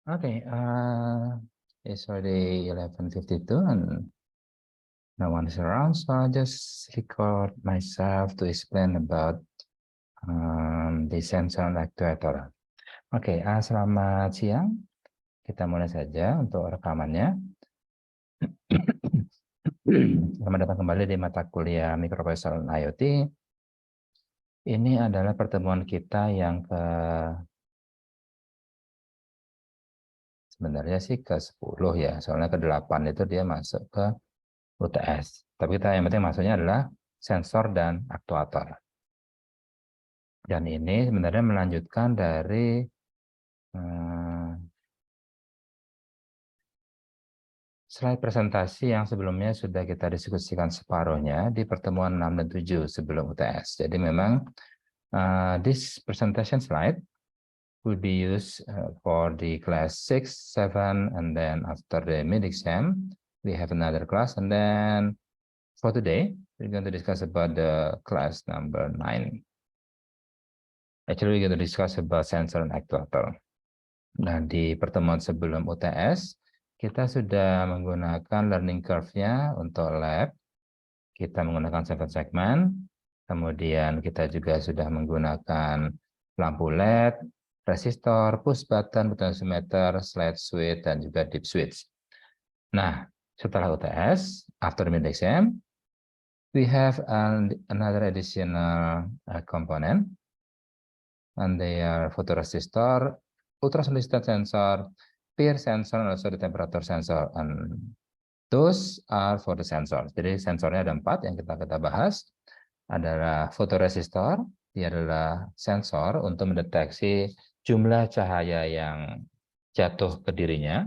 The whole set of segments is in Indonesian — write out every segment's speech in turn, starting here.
Okay, it's already 11:52 and no one is around, so I'll just record myself to explain about the sensor and actuator. Oke, selamat siang. Kita mulai saja untuk rekamannya. Selamat datang kembali di mata kuliah Microprocessor IoT. Ini adalah pertemuan kita yang sebenarnya sih ke-10 ya, soalnya ke-8 itu dia masuk ke UTS. Tapi kita yang penting masuknya adalah sensor dan aktuator. Dan ini sebenarnya melanjutkan dari slide presentasi yang sebelumnya sudah kita diskusikan separuhnya di pertemuan 6 dan 7 sebelum UTS. Jadi memang this presentation slide will be used for the class 6, 7, and then after the mid-exam, we have another class. And then for today, we're going to discuss about the class number 9. Actually, we're going to discuss about sensor and actuator. Nah, di pertemuan sebelum UTS, kita sudah menggunakan learning curve-nya untuk lab. Kita menggunakan 7 segmen. Kemudian kita juga sudah menggunakan lampu LED, resistor, push button, potentiometer, slide switch, dan juga deep switch. Nah, setelah UTS, after mid exam, we have another additional component. And they are photoresistor, ultrasonic distance sensor, peer sensor, and also the temperature sensor. And those are for the sensors. Jadi sensornya ada 4 yang kita bahas. Adalah fotoresistor, dia adalah sensor untuk mendeteksi jumlah cahaya yang jatuh ke dirinya.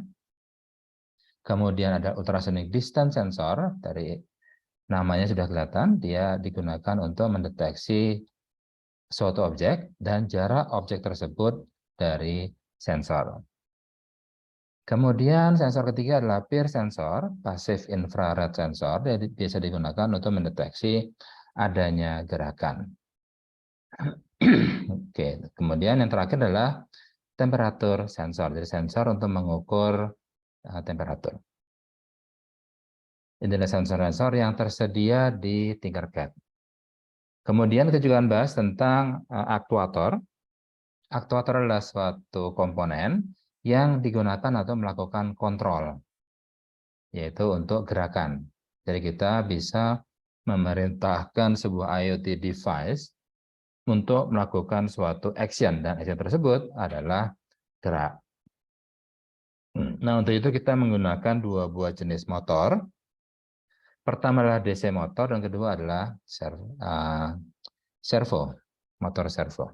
Kemudian ada ultrasonic distance sensor, dari namanya sudah kelihatan, dia digunakan untuk mendeteksi suatu objek dan jarak objek tersebut dari sensor. Kemudian sensor ketiga adalah peer sensor, passive infrared sensor, dia biasa digunakan untuk mendeteksi adanya gerakan. Oke, kemudian yang terakhir adalah temperatur sensor, jadi sensor untuk mengukur temperatur. Ini adalah sensor-sensor yang tersedia di Tinkercad. Kemudian kita juga akan bahas tentang aktuator. Aktuator adalah suatu komponen yang digunakan atau melakukan kontrol, yaitu untuk gerakan. Jadi kita bisa memerintahkan sebuah IoT device untuk melakukan suatu action, dan action tersebut adalah gerak. Nah, untuk itu kita menggunakan 2 buah jenis motor. Pertama adalah DC motor, dan kedua adalah servo, motor servo.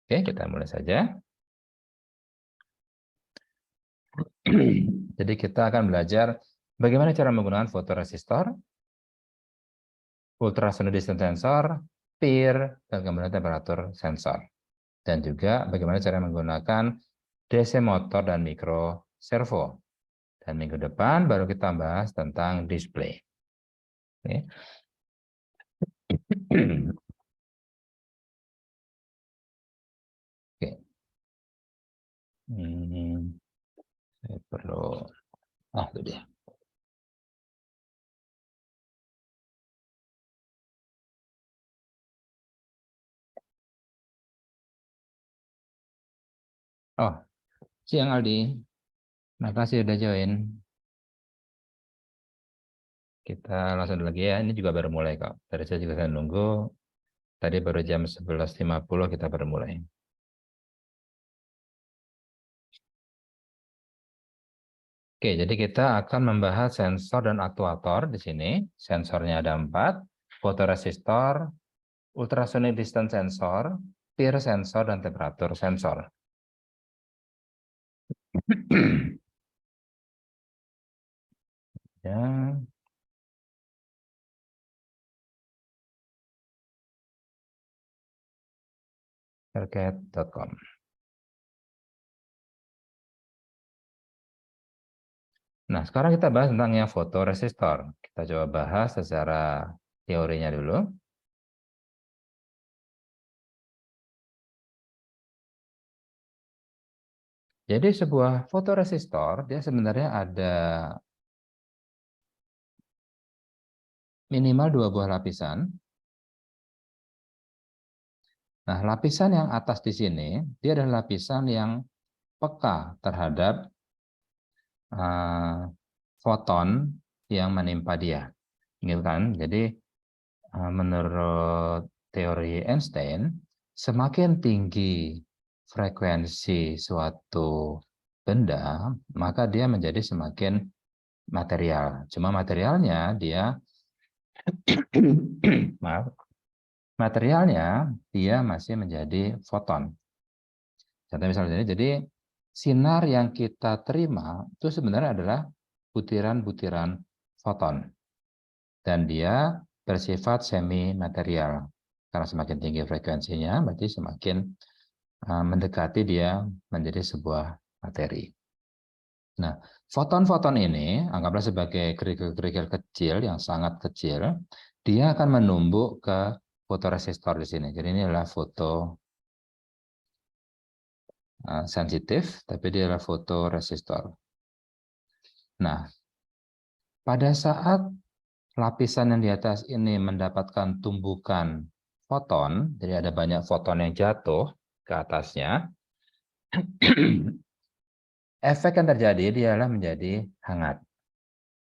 Oke, kita mulai saja. Jadi kita akan belajar bagaimana cara menggunakan fotoresistor, ultrasonic distance sensor, peer, dan kemudian temperatur sensor. Dan juga bagaimana cara menggunakan DC motor dan mikro servo. Dan minggu depan baru kita bahas tentang display. Oke. Oke. Saya perlu, itu dia. Oh, siang Aldi. Makasih udah join. Kita langsung lagi ya. Ini juga baru mulai kok. Tadi saya juga nunggu. Tadi baru jam 11.50 kita baru mulai. Oke, jadi kita akan membahas sensor dan aktuator di sini. Sensornya ada 4, fotoresistor, ultrasonic distance sensor, peer sensor, dan temperatur sensor. Ya. Tinkercad.com. Nah, sekarang kita bahas tentang yang fotoresistor. Kita coba bahas secara teorinya dulu. Jadi sebuah fotoresistor dia sebenarnya ada minimal 2 buah lapisan. Nah, lapisan yang atas di sini dia adalah lapisan yang peka terhadap foton yang menimpa dia. Gitu kan? Jadi menurut teori Einstein, semakin tinggi frekuensi suatu benda, maka dia menjadi semakin material. Cuma materialnya dia maaf, materialnya dia masih menjadi foton. Contoh misalnya, jadi sinar yang kita terima itu sebenarnya adalah butiran-butiran foton. Dan dia bersifat semi material. Karena semakin tinggi frekuensinya, berarti semakin mendekati dia menjadi sebuah materi. Nah, foton-foton ini anggaplah sebagai kerikil-kerikil kecil yang sangat kecil, dia akan menumbuk ke fotoresistor di sini. Jadi ini adalah foto sensitif, tapi dia adalah fotoresistor. Nah, pada saat lapisan yang di atas ini mendapatkan tumbukan foton, jadi ada banyak foton yang jatuh ke atasnya, efek yang terjadi dia adalah menjadi hangat.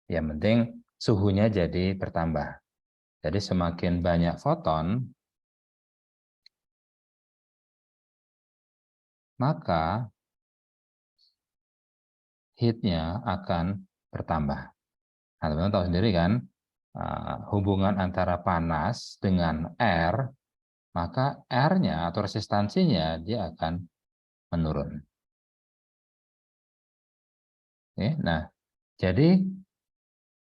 Yang penting suhunya jadi bertambah. Jadi semakin banyak foton, maka heat-nya akan bertambah. Nah, teman-teman tahu sendiri kan, hubungan antara panas dengan air, maka R-nya atau resistansinya dia akan menurun. Oke, nah, jadi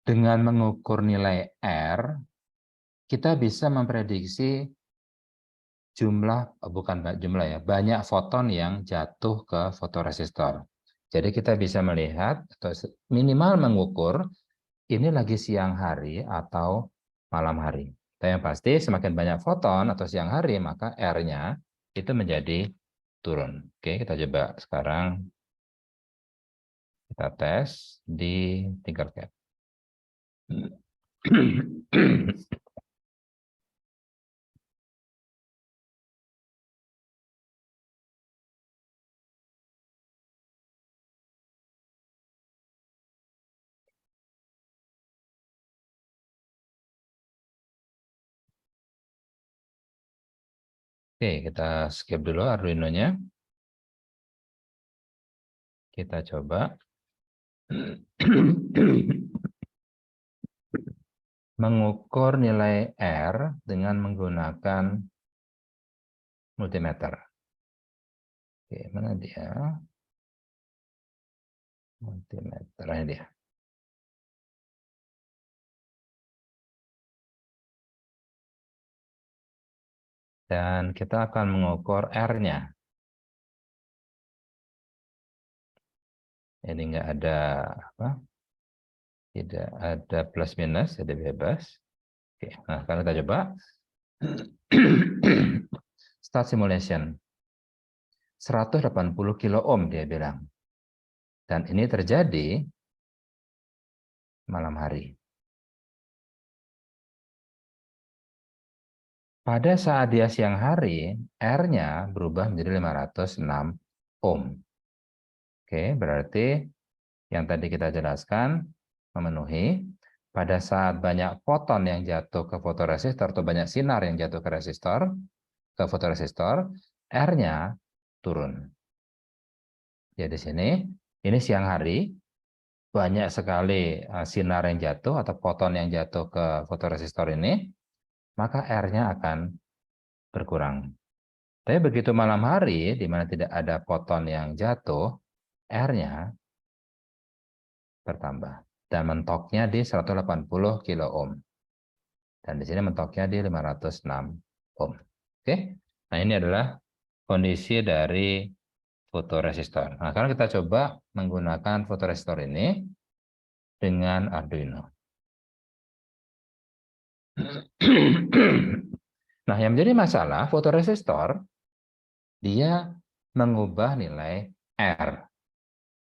dengan mengukur nilai R, kita bisa memprediksi banyak foton yang jatuh ke fotoresistor. Jadi kita bisa melihat atau minimal mengukur ini lagi siang hari atau malam hari. Tapi yang pasti semakin banyak foton atau siang hari, maka R-nya itu menjadi turun. Oke, kita coba sekarang kita tes di Tinkercad. Oke, kita skip dulu Arduino-nya. Kita coba. Mengukur nilai R dengan menggunakan multimeter. Oke, mana dia? Multimeter, ini dia. Dan kita akan mengukur R-nya. Ini enggak ada apa? Tidak ada plus minus, jadi bebas. Oke, nah sekarang kita coba. Start simulation. 180 kilo ohm dia bilang. Dan ini terjadi malam hari. Pada saat dia siang hari, R-nya berubah menjadi 506 ohm. Oke, berarti yang tadi kita jelaskan memenuhi. Pada saat banyak foton yang jatuh ke fotoresistor atau banyak sinar yang jatuh ke fotoresistor, R-nya turun. Ya di sini, ini siang hari, banyak sekali sinar yang jatuh atau foton yang jatuh ke fotoresistor ini, maka R-nya akan berkurang. Tapi begitu malam hari, di mana tidak ada foton yang jatuh, R-nya bertambah. Dan mentoknya di 180 kilo ohm. Dan di sini mentoknya di 506 ohm. Oke, nah ini adalah kondisi dari fotoresistor. Nah, sekarang kita coba menggunakan fotoresistor ini dengan Arduino. Nah, yang menjadi masalah fotoresistor, dia mengubah nilai R.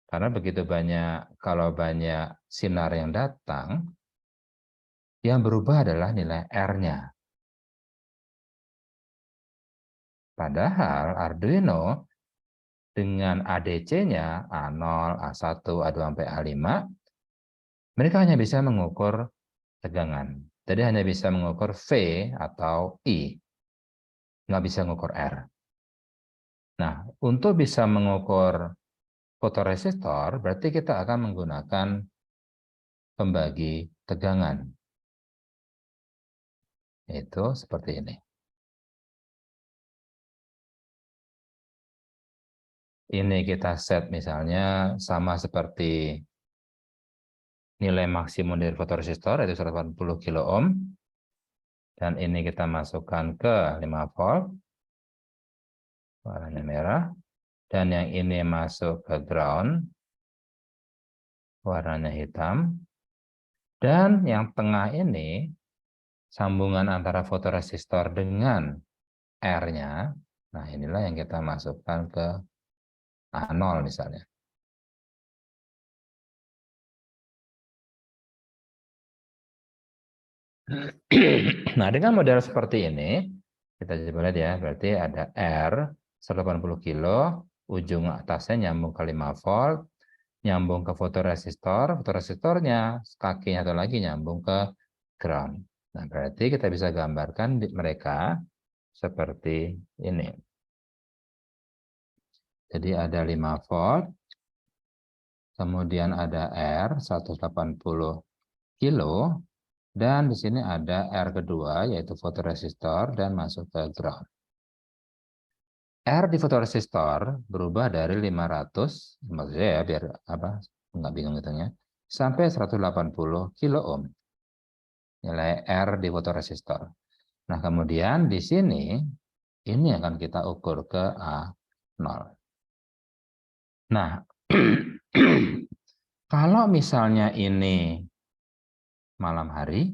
Karena begitu banyak, kalau banyak sinar yang datang, yang berubah adalah nilai R-nya. Padahal Arduino dengan ADC-nya A0, A1, A2, sampai A5, mereka hanya bisa mengukur tegangan. Jadi hanya bisa mengukur V atau I, nggak bisa mengukur R. Nah, untuk bisa mengukur fotoresistor, berarti kita akan menggunakan pembagi tegangan. Itu seperti ini. Ini kita set misalnya sama seperti nilai maksimum dari fotoresistor, yaitu 180 kilo ohm. Dan ini kita masukkan ke 5 volt, warnanya merah. Dan yang ini masuk ke ground, warnanya hitam. Dan yang tengah ini, sambungan antara fotoresistor dengan R-nya, nah inilah yang kita masukkan ke A0 misalnya. Nah, dengan model seperti ini, kita coba lihat ya, berarti ada R 180 kilo, ujung atasnya nyambung ke 5 volt, nyambung ke fotoresistor, fotoresistornya kakinya atau lagi nyambung ke ground. Nah, berarti kita bisa gambarkan mereka seperti ini. Jadi ada 5 volt, kemudian ada R 180 kilo, dan di sini ada R kedua, yaitu fotoresistor, dan masuk ke ground. R di fotoresistor berubah dari 500, maksudnya ya, biar apa, nggak bingung hitungnya, sampai 180 kilo ohm. Nilai R di fotoresistor. Nah, kemudian di sini, ini akan kita ukur ke A0. Nah, kalau misalnya ini malam hari,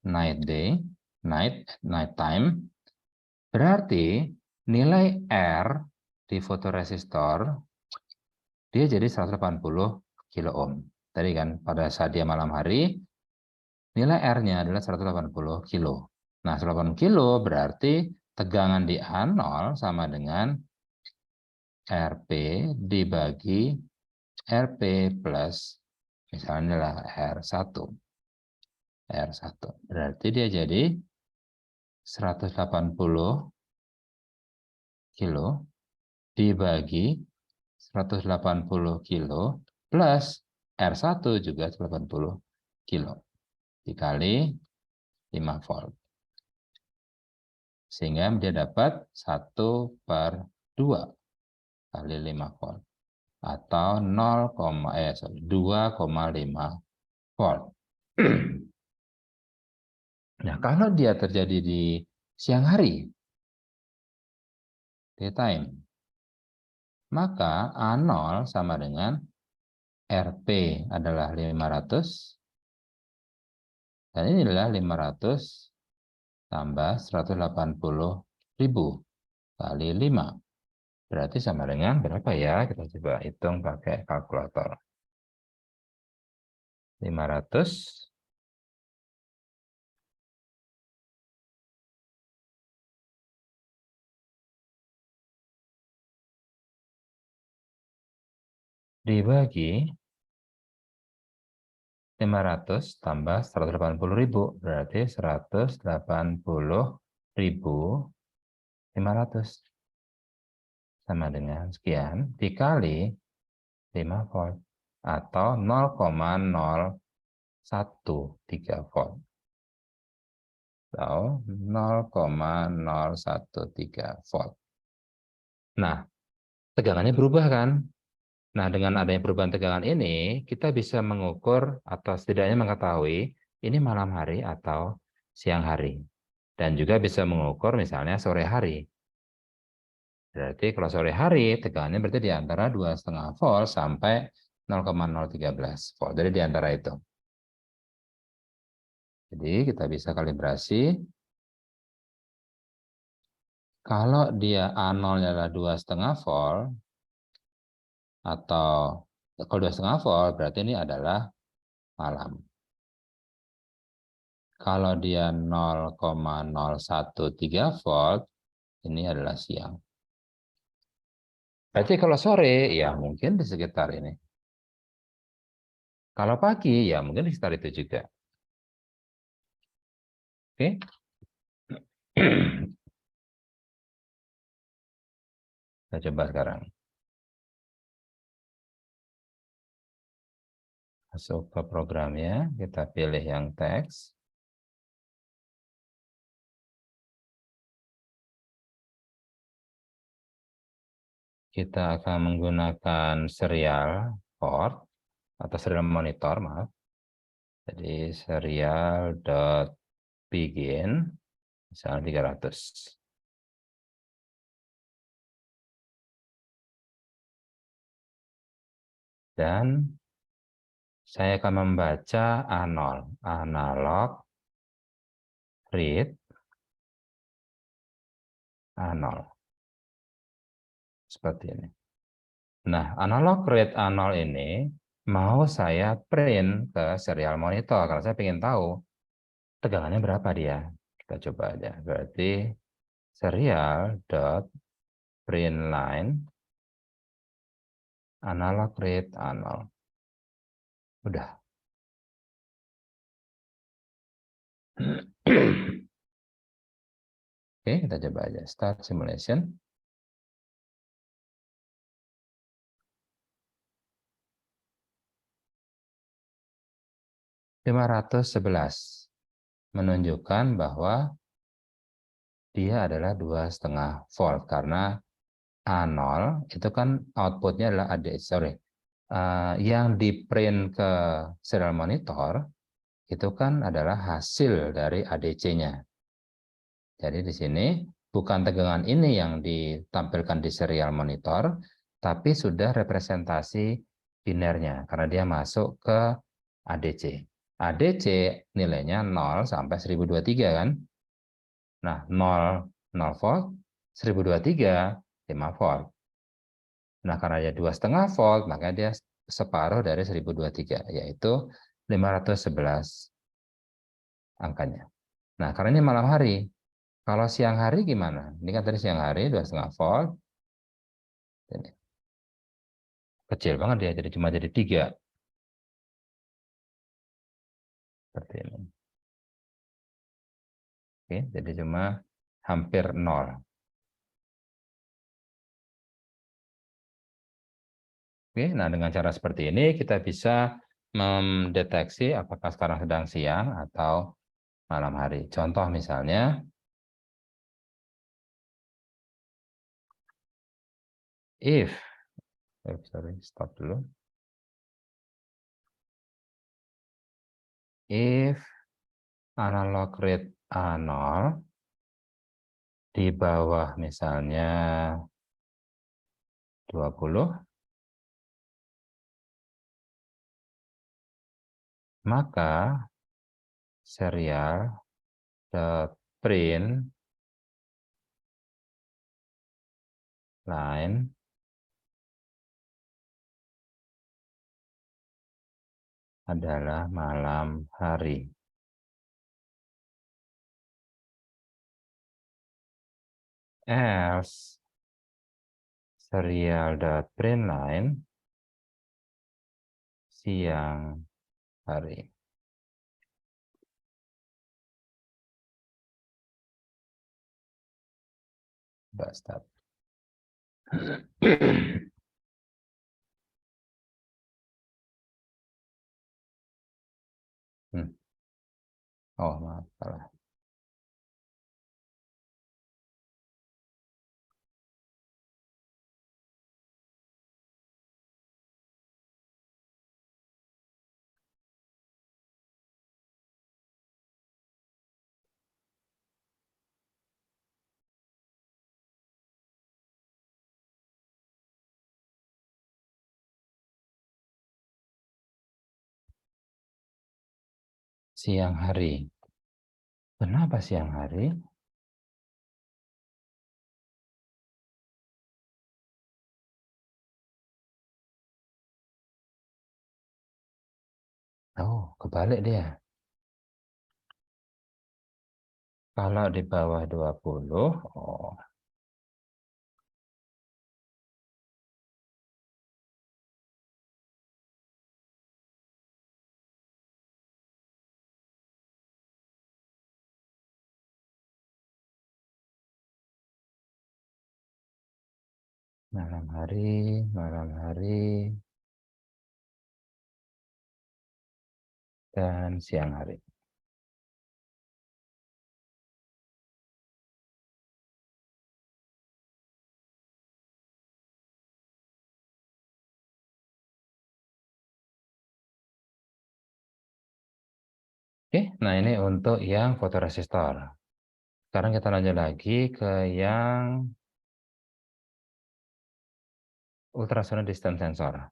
night time, berarti nilai R di fotoresistor dia jadi 180 kilo ohm. Tadi kan pada saat dia malam hari, nilai R-nya adalah 180 kilo. Nah, 180 kilo berarti tegangan di A0 sama dengan RP dibagi RP plus misalnya lah R1. R1. Berarti dia jadi 180 kilo dibagi 180 kilo plus R1 juga 180 kilo dikali 5 volt. Sehingga dia dapat 1/2 kali 5 volt. Atau 2,5 volt. Nah, kalau dia terjadi di siang hari, daytime, maka A0 sama dengan RP adalah 500, dan ini adalah 500 tambah 180.000 kali 5. Berarti sama dengan berapa ya? Kita coba hitung pakai kalkulator. 500 dibagi 500 tambah 180.000, berarti 180.500 sama dengan sekian dikali 5 volt atau 0,013 volt atau 0,013 volt. Nah, tegangannya berubah kan? Nah, dengan adanya perubahan tegangan ini, kita bisa mengukur atau setidaknya mengetahui ini malam hari atau siang hari. Dan juga bisa mengukur misalnya sore hari. Berarti kalau sore hari, tegangannya berarti di antara 2,5 volt sampai 0,013 volt. Jadi di antara itu. Jadi kita bisa kalibrasi Kalau dia A0-nya adalah 2,5 volt, atau kalau 2,5 volt berarti ini adalah malam. Kalau dia 0,013 volt, ini adalah siang. Berarti kalau sore, ya mungkin di sekitar ini. Kalau pagi, ya mungkin di sekitar itu juga. Oke. Kita coba sekarang. Masuk ke programnya, kita pilih yang teks. Kita akan menggunakan serial port atau serial monitor, maaf. Jadi serial.begin misalnya 300. Dan saya akan membaca A0, analog read A0. Seperti ini. Nah, analog read A0 ini mau saya print ke serial monitor karena saya ingin tahu tegangannya berapa dia. Kita coba aja. Berarti serial dot print line analog read A0. Udah. Oke, kita coba aja. Start simulation. .511 menunjukkan bahwa dia adalah 2,5 volt karena A0 itu kan outputnya adalah sorry, yang di print ke serial monitor itu kan adalah hasil dari ADC-nya. Jadi di sini bukan tegangan ini yang ditampilkan di serial monitor, tapi sudah representasi binernya karena dia masuk ke ADC. ADC nilainya 0 sampai 1023 kan? Nah, 0 volt, 1023 5 volt. Nah, karena dia 2,5 volt, maka dia separuh dari 1023, yaitu 511 angkanya. Nah, karena ini malam hari. Kalau siang hari gimana? Ini kan tadi siang hari 2,5 volt. Ini. Kecil banget dia, jadi cuma jadi 3. Seperti ini. Oke, jadi cuma hampir 0. Oke, nah dengan cara seperti ini kita bisa mendeteksi apakah sekarang sedang siang atau malam hari. Contoh misalnya, sorry, stop dulu. If analog read A0 di bawah misalnya 20, maka serial print line adalah malam hari. Else serial.print line siang hari. Bastard. Oh, maaf, salah. Siang hari. Kenapa siang hari? Oh, kebalik dia. Kalau di bawah 20, oh, malam hari, dan siang hari. Oke, nah ini untuk yang fotoresistor. Sekarang kita lanjut lagi ke yang ultrasonic distance sensor.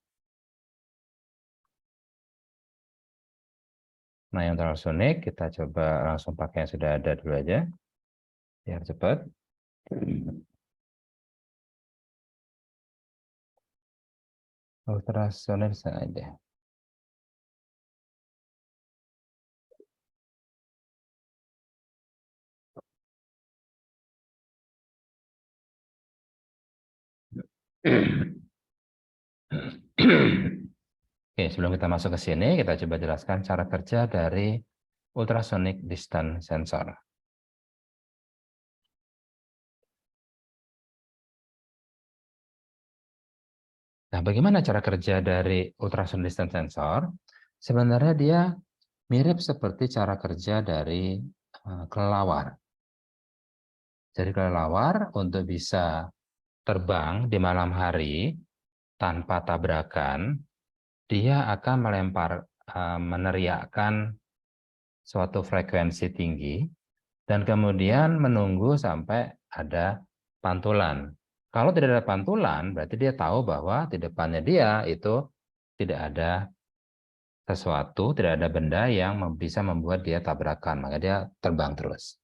Nah, yang ultrasonic kita coba langsung pakai yang sudah ada dulu aja, biar cepat. Ultrasonic saja. Oke, sebelum kita masuk ke sini, kita coba jelaskan cara kerja dari ultrasonic distance sensor. Nah, bagaimana cara kerja dari ultrasonic distance sensor? Sebenarnya dia mirip seperti cara kerja dari kelelawar. Jadi kelelawar untuk bisa terbang di malam hari tanpa tabrakan, dia akan meneriakkan suatu frekuensi tinggi dan kemudian menunggu sampai ada pantulan. Kalau tidak ada pantulan, berarti dia tahu bahwa di depannya dia itu tidak ada sesuatu, tidak ada benda yang bisa membuat dia tabrakan, maka dia terbang terus.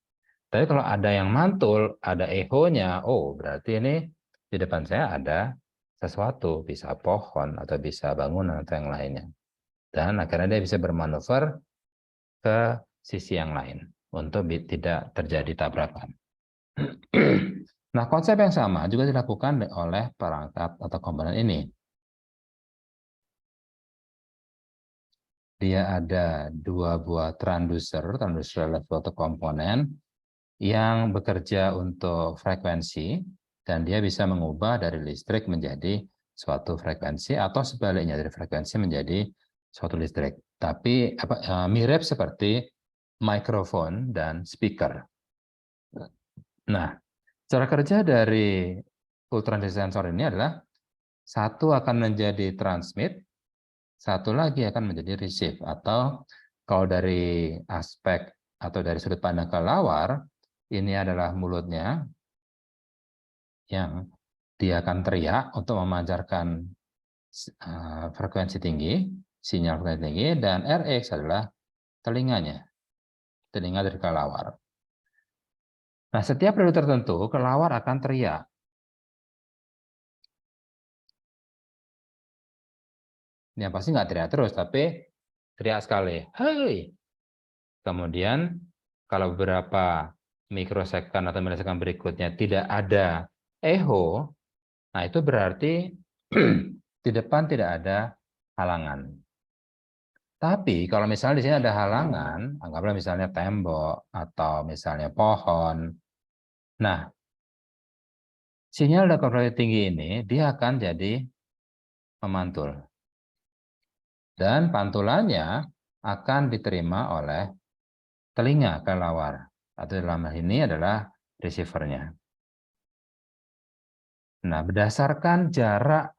Tapi kalau ada yang mantul, ada echonya, oh berarti ini di depan saya ada sesuatu, bisa pohon atau bisa bangunan atau yang lainnya. Dan akhirnya dia bisa bermanuver ke sisi yang lain untuk tidak terjadi tabrakan. Nah, konsep yang sama juga dilakukan oleh perangkat atau komponen ini. Dia ada dua buah transducer level atau komponen yang bekerja untuk frekuensi, dan dia bisa mengubah dari listrik menjadi suatu frekuensi atau sebaliknya dari frekuensi menjadi suatu listrik. Tapi mirip seperti mikrofon dan speaker. Nah, cara kerja dari ultrasonic sensor ini adalah satu akan menjadi transmit, satu lagi akan menjadi receive. Atau kalau dari aspek atau dari sudut pandang kelelawar, ini adalah mulutnya yang dia akan teriak untuk memancarkan frekuensi tinggi, sinyal frekuensi tinggi, dan RX adalah telinganya, telinga dari kelelawar. Nah, setiap periode tertentu, kelelawar akan teriak. Yang pasti nggak teriak terus, tapi teriak sekali. Hei! Kemudian, kalau beberapa mikrosecond atau milisecond berikutnya tidak ada echo, nah itu berarti di depan tidak ada halangan. Tapi kalau misalnya di sini ada halangan, anggaplah misalnya tembok atau misalnya pohon. Nah, sinyal dan frekuensi tinggi ini dia akan jadi memantul. Dan pantulannya akan diterima oleh telinga kelelawar. Atau dalam hal ini adalah receivernya. Nah, berdasarkan jarak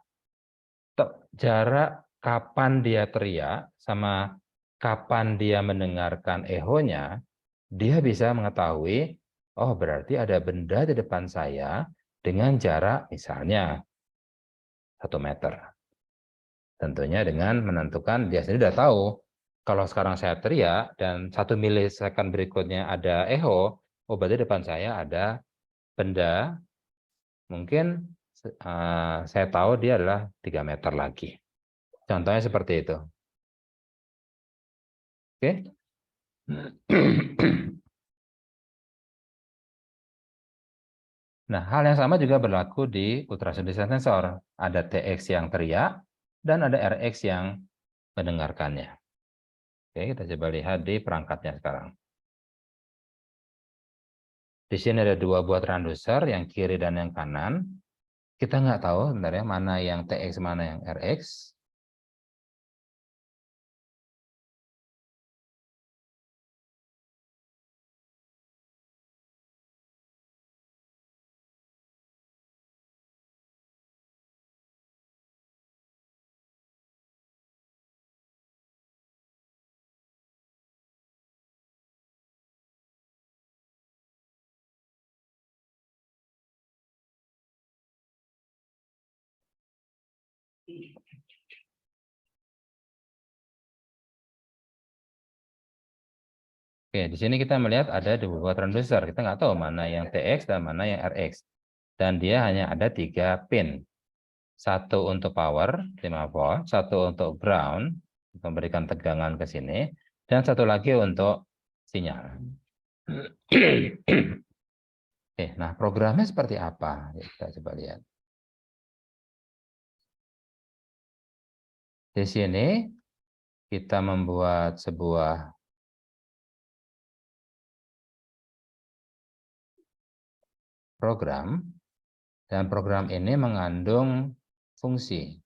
kapan dia teriak sama kapan dia mendengarkan echonya, dia bisa mengetahui, oh berarti ada benda di depan saya dengan jarak misalnya 1 meter. Tentunya dengan menentukan, dia sendiri sudah tahu, kalau sekarang saya teriak dan 1 milisekund berikutnya ada echo, oh berarti depan saya ada benda, mungkin saya tahu dia adalah 3 meter lagi. Contohnya seperti itu. Oke. Nah, hal yang sama juga berlaku di ultrasonic sensor. Ada TX yang teriak dan ada RX yang mendengarkannya. Oke, kita coba lihat di perangkatnya sekarang. Di sini ada dua buah transducer, yang kiri dan yang kanan. Kita nggak tahu sebenarnya mana yang TX, mana yang RX. Oke, di sini kita melihat ada dua buah transducer. Kita nggak tahu mana yang TX dan mana yang RX. Dan dia hanya ada 3 pin. Satu untuk power, 5 volt. Satu untuk ground, memberikan tegangan ke sini. Dan satu lagi untuk sinyal. Oke, nah programnya seperti apa? Kita coba lihat. Di sini kita membuat sebuah program, dan program ini mengandung fungsi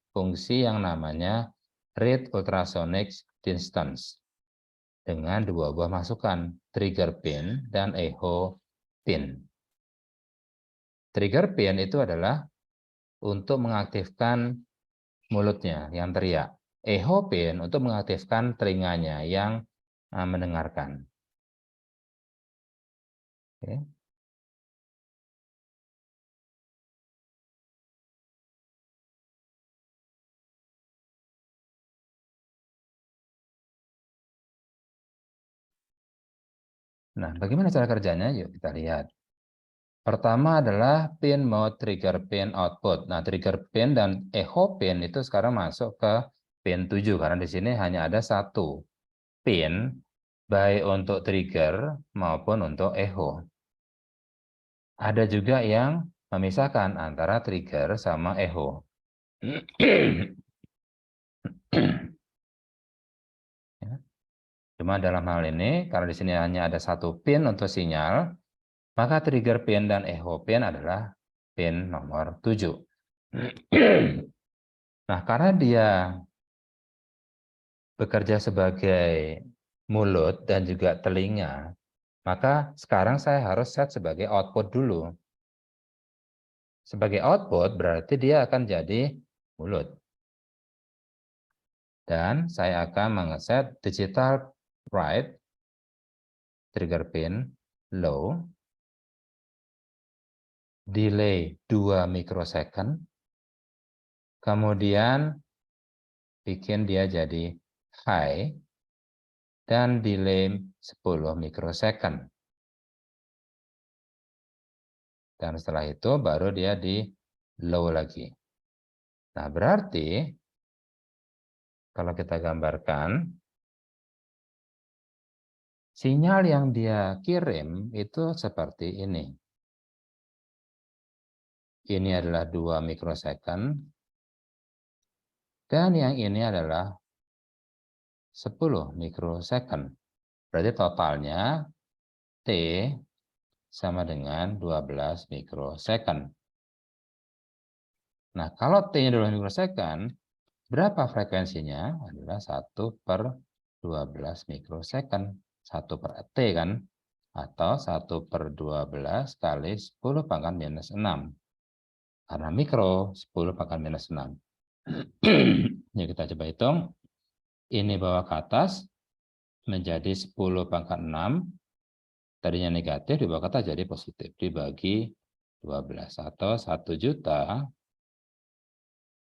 yang namanya read ultrasonic distance dengan dua buah masukan, trigger pin dan echo pin. Trigger pin itu adalah untuk mengaktifkan mulutnya yang teriak. Echo pin untuk mengaktifkan telinganya yang mendengarkan. Oke. Nah, bagaimana cara kerjanya? Yuk kita lihat. Pertama adalah pin mode trigger pin output. Nah, trigger pin dan echo pin itu sekarang masuk ke pin 7 karena di sini hanya ada satu pin baik untuk trigger maupun untuk echo. Ada juga yang memisahkan antara trigger sama echo. Ya. Cuma dalam hal ini, karena di sini hanya ada satu pin untuk sinyal, maka trigger pin dan echo pin adalah pin nomor 7. Nah, karena dia bekerja sebagai mulut dan juga telinga, maka sekarang saya harus set sebagai output dulu. Sebagai output berarti dia akan jadi mulut. Dan saya akan mengeset digital write trigger pin low, delay 2 mikrosecond, kemudian bikin dia jadi high, dan delay 10 mikrosecond. Dan setelah itu baru dia di low lagi. Nah, berarti kalau kita gambarkan, sinyal yang dia kirim itu seperti ini. Ini adalah 2 mikrosecond, dan yang ini adalah 10 mikrosecond. Berarti totalnya T sama dengan 12 mikrosecond. Nah, kalau T-nya 12 mikrosecond, berapa frekuensinya? Adalah 1/12 mikrosecond. 1/T kan? Atau 1/12 kali 10 pangkat minus 6. Karena mikro, 10 pangkat minus 6. Ini kita coba hitung. Ini bawa ke atas, menjadi 10 pangkat 6. Tadinya negatif, dibawa ke atas jadi positif. Dibagi 12. Atau 1 juta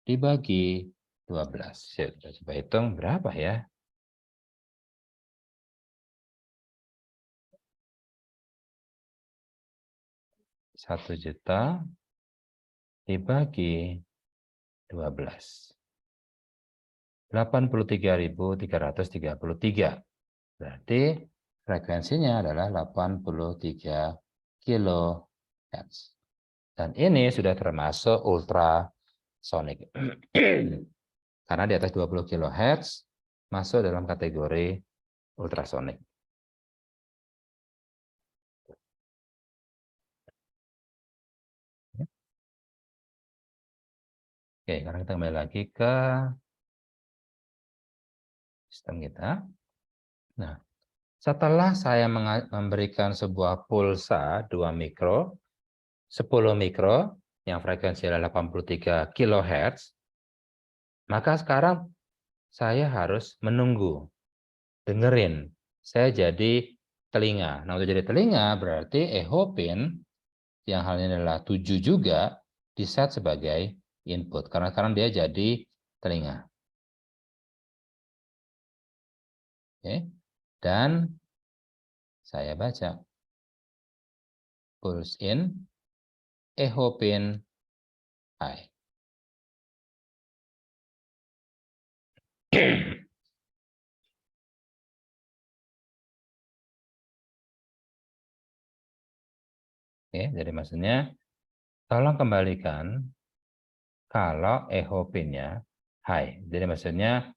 dibagi 12. Kita coba hitung berapa ya? 1 juta dibagi 12. 83.333. Berarti frekuensinya adalah 83 kHz. Dan ini sudah termasuk ultrasonic. Karena di atas 20 kHz masuk dalam kategori ultrasonic. Oke, sekarang kita kembali lagi ke sistem kita. Nah, setelah saya memberikan sebuah pulsa 2 mikro, 10 mikro, yang frekuensi adalah 83 kHz, maka sekarang saya harus menunggu, dengerin. Saya jadi telinga. Nah, untuk jadi telinga berarti echo pin yang halnya adalah 7 juga di-set sebagai input. Karena sekarang dia jadi telinga. Oke. Dan saya baca. Pulse in, echo pin high. Oke, jadi maksudnya tolong kembalikan kalau echo pin-nya high. Jadi maksudnya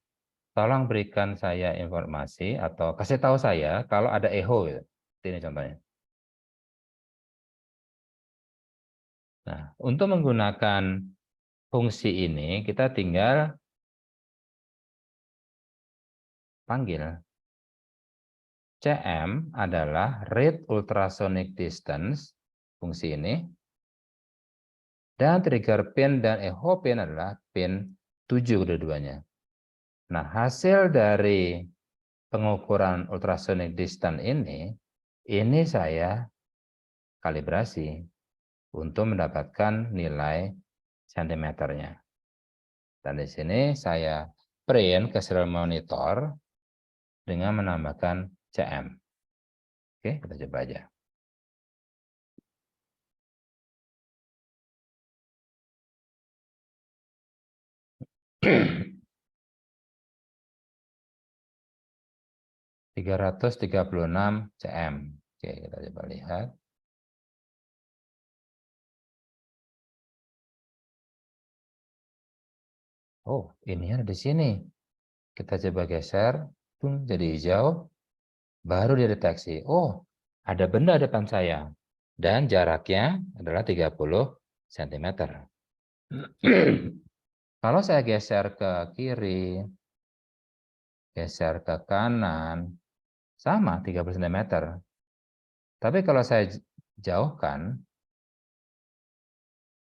tolong berikan saya informasi atau kasih tahu saya kalau ada echo. Gitu. Ini contohnya. Nah, untuk menggunakan fungsi ini kita tinggal panggil. CM adalah rate ultrasonic distance, fungsi ini. Dan trigger pin dan echo pin adalah pin 7 kedua-duanya. Nah, hasil dari pengukuran ultrasonic distance ini saya kalibrasi untuk mendapatkan nilai sentimeternya. Dan di sini saya print ke serial monitor dengan menambahkan CM. Oke, kita coba aja. Tiga 336 cm. Oke, kita coba lihat. Oh, ini ada di sini. Kita coba geser, jadi hijau, baru dideteksi. Oh, ada benda depan saya. Dan jaraknya adalah 30 cm. Kalau saya geser ke kiri, geser ke kanan, sama 30 cm. Tapi kalau saya jauhkan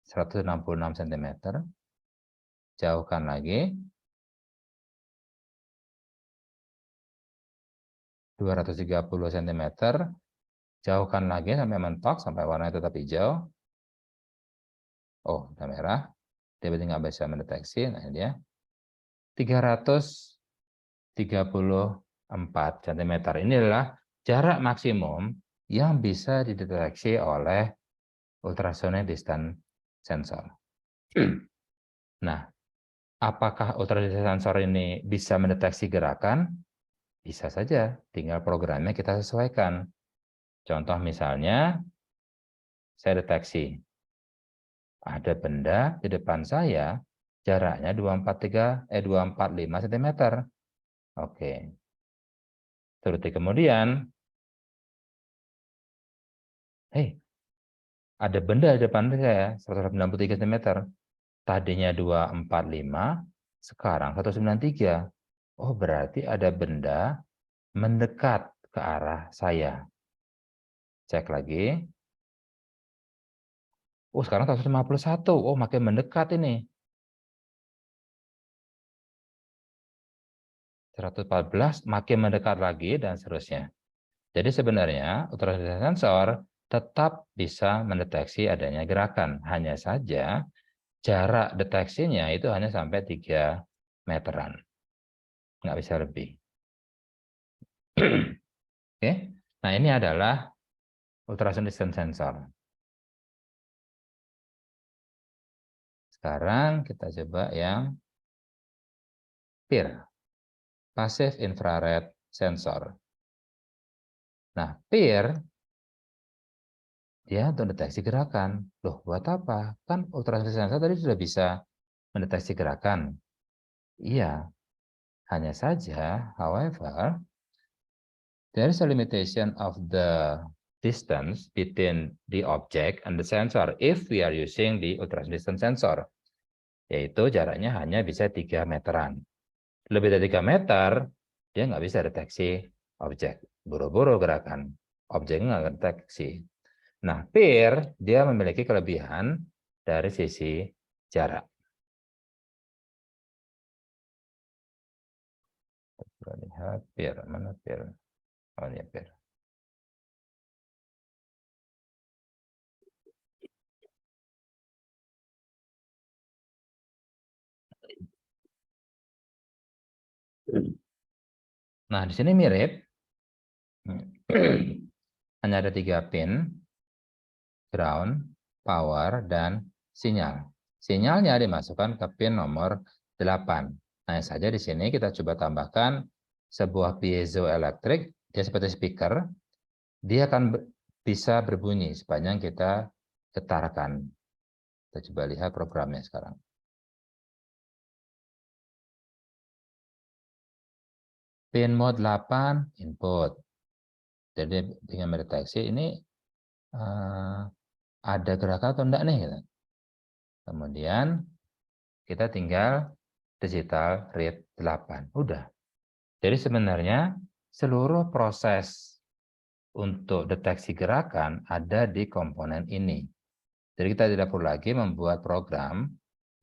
166 cm, jauhkan lagi 230 cm, jauhkan lagi sampai mentok, sampai warnanya tetap hijau. Oh, udah merah. Dia berarti nggak bisa mendeteksi. Nah, ini dia. 334 cm. Ini adalah jarak maksimum yang bisa dideteksi oleh ultrasonic distance sensor. Nah, apakah ultrasonic sensor ini bisa mendeteksi gerakan? Bisa saja, tinggal programnya kita sesuaikan. Contoh misalnya, saya deteksi ada benda di depan saya, jaraknya 245 cm. Oke. Seperti kemudian, ada benda di depan saya, 193 cm. Tadinya 245, sekarang 193. Oh, berarti ada benda mendekat ke arah saya. Cek lagi. Oh, sekarang 151. Oh, makin mendekat ini. 114 makin mendekat lagi dan seterusnya. Jadi sebenarnya ultrasonic sensor tetap bisa mendeteksi adanya gerakan. Hanya saja jarak deteksinya itu hanya sampai 3 meteran. Nggak bisa lebih. Oke. Nah, ini adalah ultrasonic distance sensor. Sekarang kita coba yang PIR, Passive Infrared Sensor. Nah, peer dia untuk deteksi gerakan. Loh, buat apa? Kan ultrasonic sensor tadi sudah bisa mendeteksi gerakan. Iya, hanya saja, however, there is a limitation of the distance between the object and the sensor if we are using the ultrasonic distance sensor, yaitu jaraknya hanya bisa 3 meteran. Lebih dari 3 meter, dia nggak bisa deteksi objek. Buru-buru gerakan, objeknya nggak deteksi. Nah, peer, dia memiliki kelebihan dari sisi jarak. Kita lihat peer, mana peer? Oh, ini peer. Nah, di sini mirip. Hanya ada 3 pin, ground, power, dan sinyal. Sinyalnya dimasukkan ke pin nomor 8. Nah, saja di sini kita coba tambahkan sebuah piezoelektrik, dia seperti speaker, dia akan bisa berbunyi sepanjang kita getarkan. Kita coba lihat programnya sekarang. Pin mode 8, input. Jadi dengan mendeteksi ini ada gerakan atau enggak nih. Gitu. Kemudian kita tinggal digital read 8. Udah. Jadi sebenarnya seluruh proses untuk deteksi gerakan ada di komponen ini. Jadi kita tidak perlu lagi membuat program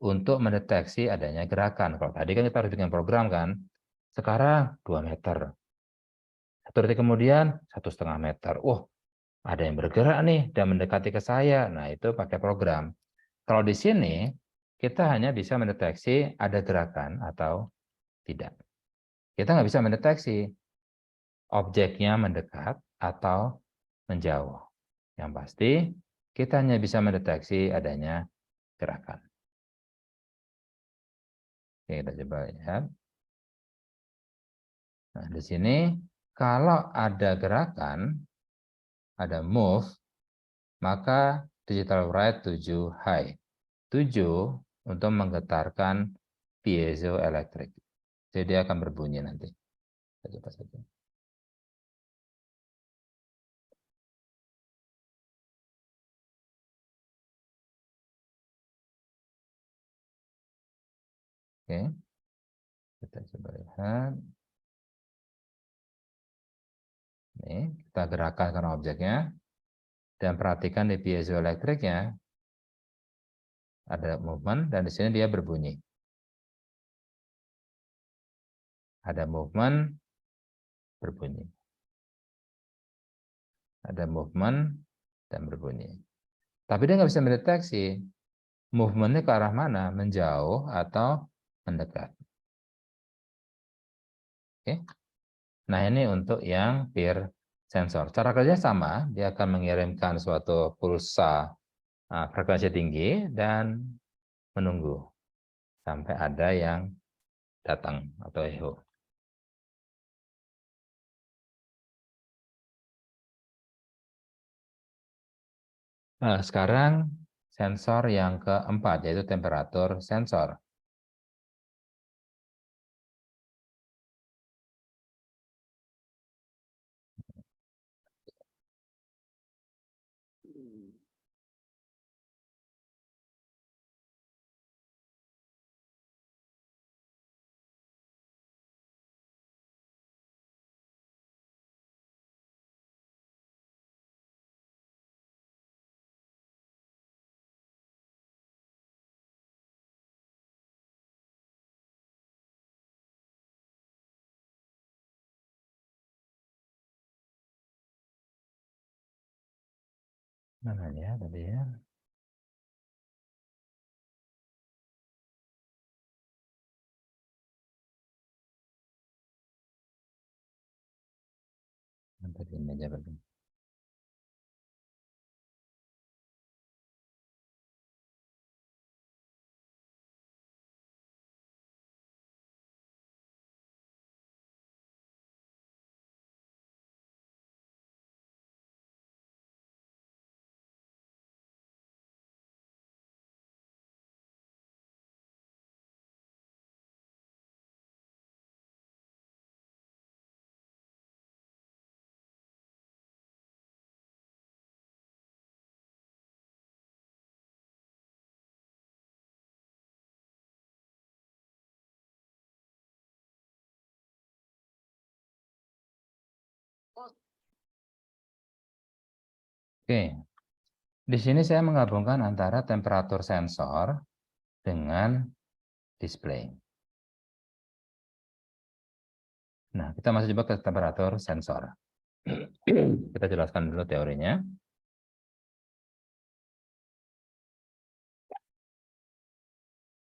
untuk mendeteksi adanya gerakan. Kalau tadi kan kita harus bikin program kan, sekarang 2 meter. Satu detik kemudian 1,5 meter. Ada yang bergerak nih dan mendekati ke saya. Nah, itu pakai program. Kalau di sini, kita hanya bisa mendeteksi ada gerakan atau tidak. Kita nggak bisa mendeteksi objeknya mendekat atau menjauh. Yang pasti, kita hanya bisa mendeteksi adanya gerakan. Oke, kita coba lihat. Nah, di sini, kalau ada gerakan, ada move, maka digital write 7 high. 7 untuk menggetarkan piezoelektrik. Jadi dia akan berbunyi nanti. Kita coba saja. Oke, kita coba lihat. Ini kita gerakkan objeknya. Dan perhatikan di piezoelektriknya ada movement dan di sini dia berbunyi. Ada movement, berbunyi. Ada movement dan berbunyi. Tapi dia nggak bisa mendeteksi movementnya ke arah mana, menjauh atau mendekat. Oke. Nah, ini untuk yang peer sensor. Cara kerja sama, dia akan mengirimkan suatu pulsa frekuensi tinggi dan menunggu sampai ada yang datang atau echo. Nah, sekarang sensor yang keempat, yaitu temperatur sensor. Mana ya tadi ya? Tadi meja berarti. Oke, di sini saya menggabungkan antara temperatur sensor dengan display. Nah, kita masuk coba ke temperatur sensor. Kita jelaskan dulu teorinya.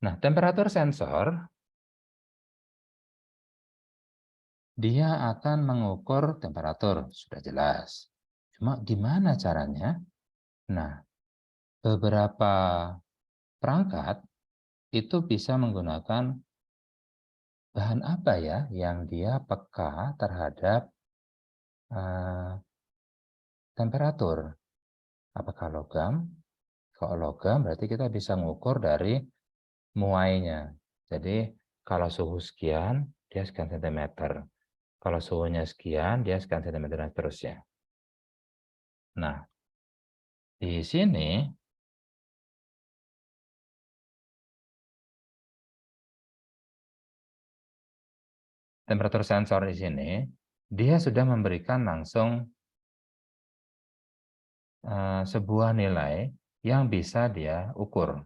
Nah, temperatur sensor, dia akan mengukur temperatur, sudah jelas. Cuma gimana caranya? Nah, beberapa perangkat itu bisa menggunakan bahan apa ya yang dia peka terhadap temperatur. Apakah logam? Kalau logam berarti kita bisa mengukur dari muainya. Jadi kalau suhu sekian, dia sekian sentimeter. Kalau suhunya sekian, dia sekian sentimeter dan seterusnya. Nah, di sini temperatur sensor di sini dia sudah memberikan langsung sebuah nilai yang bisa dia ukur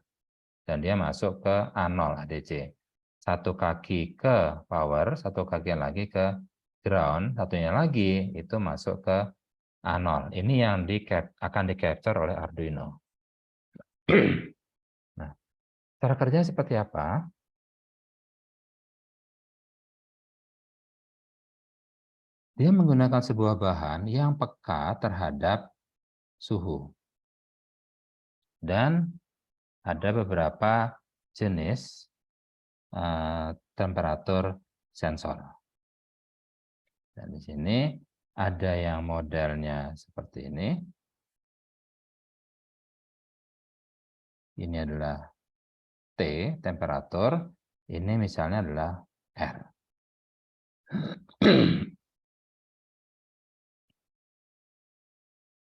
dan dia masuk ke A0 ADC. Satu kaki ke power, satu kaki lagi ke ground, satunya lagi itu masuk ke A0. Ini yang akan di-capture oleh Arduino. Nah, cara kerjanya seperti apa? Dia menggunakan sebuah bahan yang peka terhadap suhu. Dan ada beberapa jenis temperatur sensor. Dan di sini ada yang modelnya seperti ini. Ini adalah T, temperatur. Ini misalnya adalah R.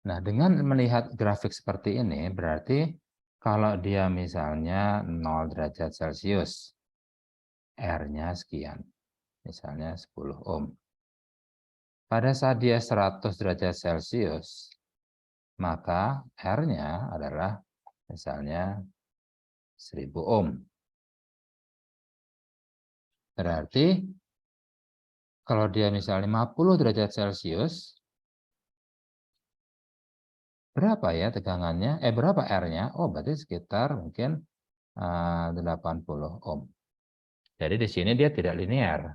Nah, dengan melihat grafik seperti ini, berarti kalau dia misalnya 0 derajat Celcius, R-nya sekian, misalnya 10 ohm. Pada saat dia 100 derajat Celcius, maka R-nya adalah misalnya 1000 ohm. Berarti kalau dia misalnya 50 derajat Celcius, berapa ya tegangannya? Berapa R-nya? Oh, berarti sekitar mungkin 80 ohm. Jadi di sini dia tidak linear.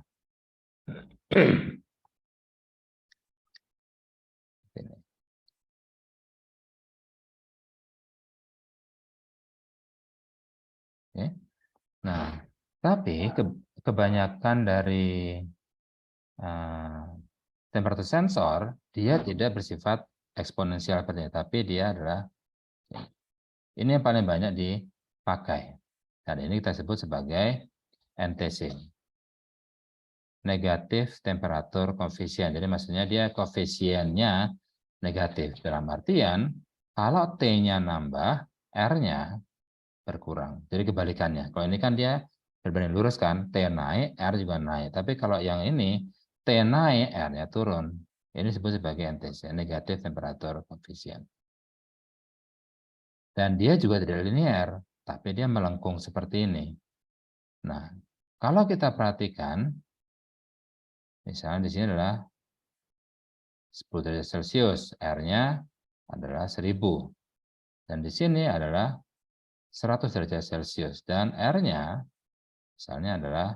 Nah, tapi kebanyakan dari temperatur sensor, dia tidak bersifat eksponensial, tapi dia adalah ini yang paling banyak dipakai. Dan ini kita sebut sebagai NTC. Negatif temperatur koefisien. Jadi maksudnya dia koefisiennya negatif. Dalam artian, kalau T-nya nambah, R-nya berkurang. Jadi kebalikannya. Kalau ini kan dia berbanding lurus kan, T naik, R juga naik. Tapi kalau yang ini, T naik, R-nya turun. Ini disebut sebagai NTC, negatif temperatur koefisien. Dan dia juga tidak linear, tapi dia melengkung seperti ini. Nah, kalau kita perhatikan, misalnya di sini adalah 10 derajat Celcius, R-nya adalah 1000. Dan di sini adalah 100 derajat Celcius. Dan R-nya misalnya adalah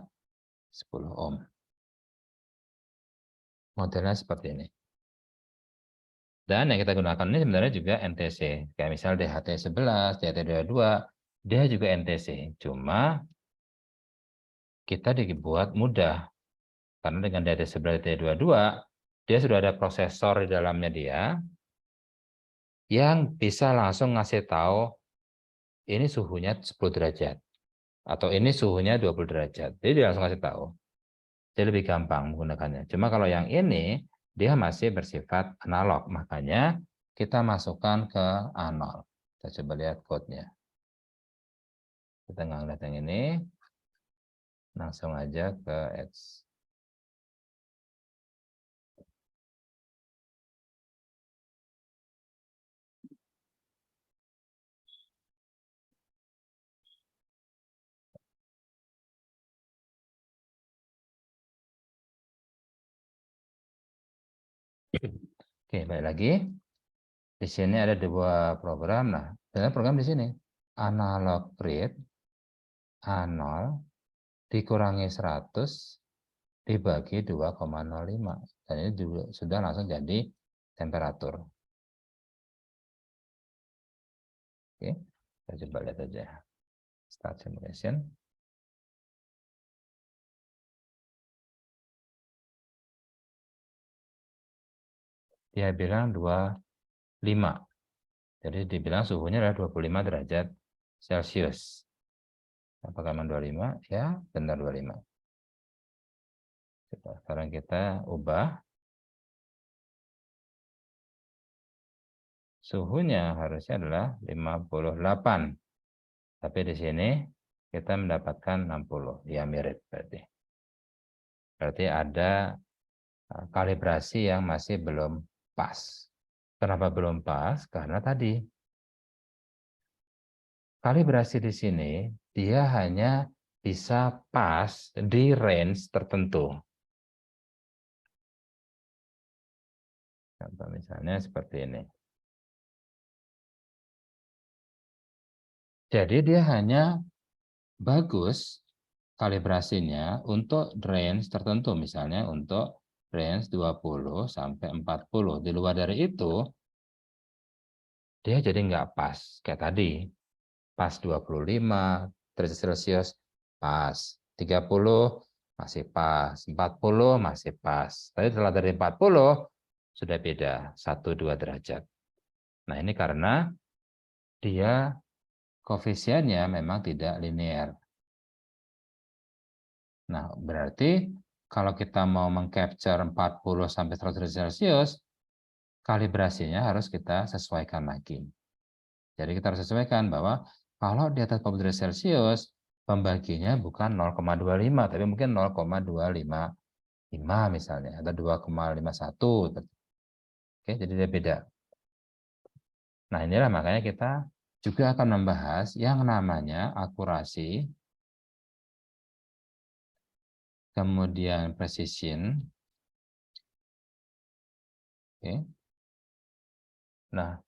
10 ohm. Modelnya seperti ini. Dan yang kita gunakan ini sebenarnya juga NTC. Kayak misal DHT11, DHT22, dia juga NTC. Cuma kita dibuat mudah. Karena dengan DHT11, DHT22, dia sudah ada prosesor di dalamnya dia, yang bisa langsung ngasih tahu ini suhunya 10 derajat. Atau ini suhunya 20 derajat. Jadi dia langsung kasih tahu. Jadi lebih gampang menggunakannya. Cuma kalau yang ini, dia masih bersifat analog. Makanya kita masukkan ke A0. Kita coba lihat code-nya. Kita nggak ngeliat yang ini. Langsung aja ke X. Oke, balik lagi. Di sini ada dua program. Nah, dengan program di sini analog read A0 dikurangi 100 dibagi 2,05. Dan ini juga sudah langsung jadi temperatur. Oke, kita coba lihat aja. Start simulation. Dia bilang 25. Jadi dibilang suhunya adalah 25 derajat Celcius. Apakah memang 25? Ya, benar 25. Sekarang kita ubah. Suhunya harusnya adalah 58. Tapi di sini kita mendapatkan 60. Ya, mirip berarti. Berarti ada kalibrasi yang masih belum pas. Kenapa belum pas? Karena tadi kalibrasi di sini dia hanya bisa pas di range tertentu. Contoh misalnya seperti ini. Jadi dia hanya bagus kalibrasinya untuk range tertentu, misalnya untuk range 20 sampai 40. Di luar dari itu, dia jadi nggak pas. Kayak tadi, pas 25 derajat Celcius, pas 30 masih pas, 40 masih pas. Tapi setelah dari 40 sudah beda 1-2 derajat. Nah, ini karena dia koefisiennya memang tidak linear. Nah, berarti kalau kita mau mengcapture 40 sampai 100 derajat Celcius, kalibrasinya harus kita sesuaikan lagi. Jadi kita harus sesuaikan bahwa kalau di atas 40 derajat Celcius, pembaginya bukan 0,25, tapi mungkin 0,255 misalnya, atau 2,51. Oke, jadi dia beda. Nah, inilah makanya kita juga akan membahas yang namanya akurasi, kemudian precision. Oke. Nah,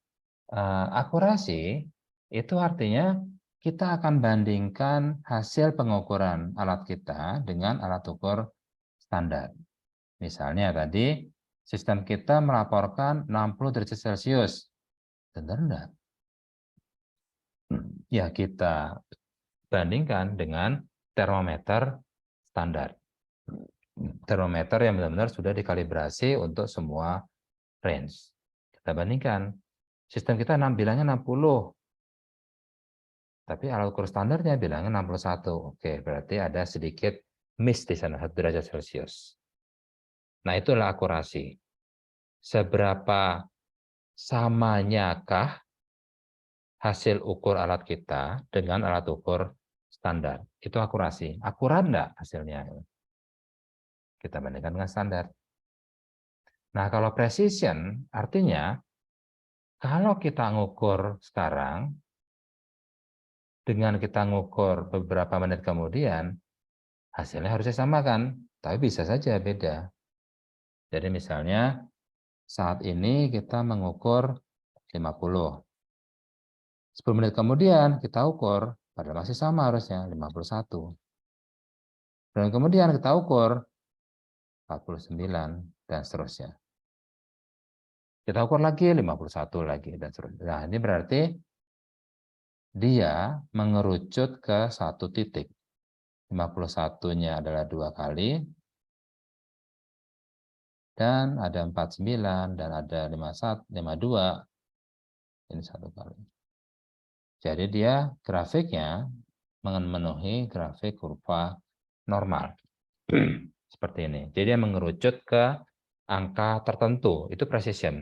akurasi itu artinya kita akan bandingkan hasil pengukuran alat kita dengan alat ukur standar. Misalnya tadi sistem kita melaporkan 60 derajat Celcius. Benar enggak? Ya, kita bandingkan dengan termometer standar. Termometer yang benar-benar sudah dikalibrasi untuk semua range. Kita bandingkan. Sistem kita bilangnya 60. Tapi alat ukur standarnya bilangnya 61. Oke, berarti ada sedikit miss di sana, 1 derajat Celcius. Nah, itulah akurasi. Seberapa samanyakah hasil ukur alat kita dengan alat ukur standar? Itu akurasi. Akurat enggak hasilnya? Kita bandingkan dengan standar. Nah, kalau precision, artinya kalau kita ngukur sekarang, dengan kita ngukur beberapa menit kemudian, hasilnya harusnya sama kan? Tapi bisa saja beda. Jadi misalnya saat ini kita mengukur 50. 10 menit kemudian kita ukur, padahal masih sama harusnya 51. Dan kemudian kita ukur 49 dan seterusnya. Kita ukur lagi 51 lagi dan seterusnya. Nah, ini berarti dia mengerucut ke satu titik. 51-nya adalah 2 kali, dan ada 49 dan ada 51, 52. Ini 1 kali. Jadi dia grafiknya memenuhi grafik kurva normal. Seperti ini. Jadi dia mengerucut ke angka tertentu, itu precision.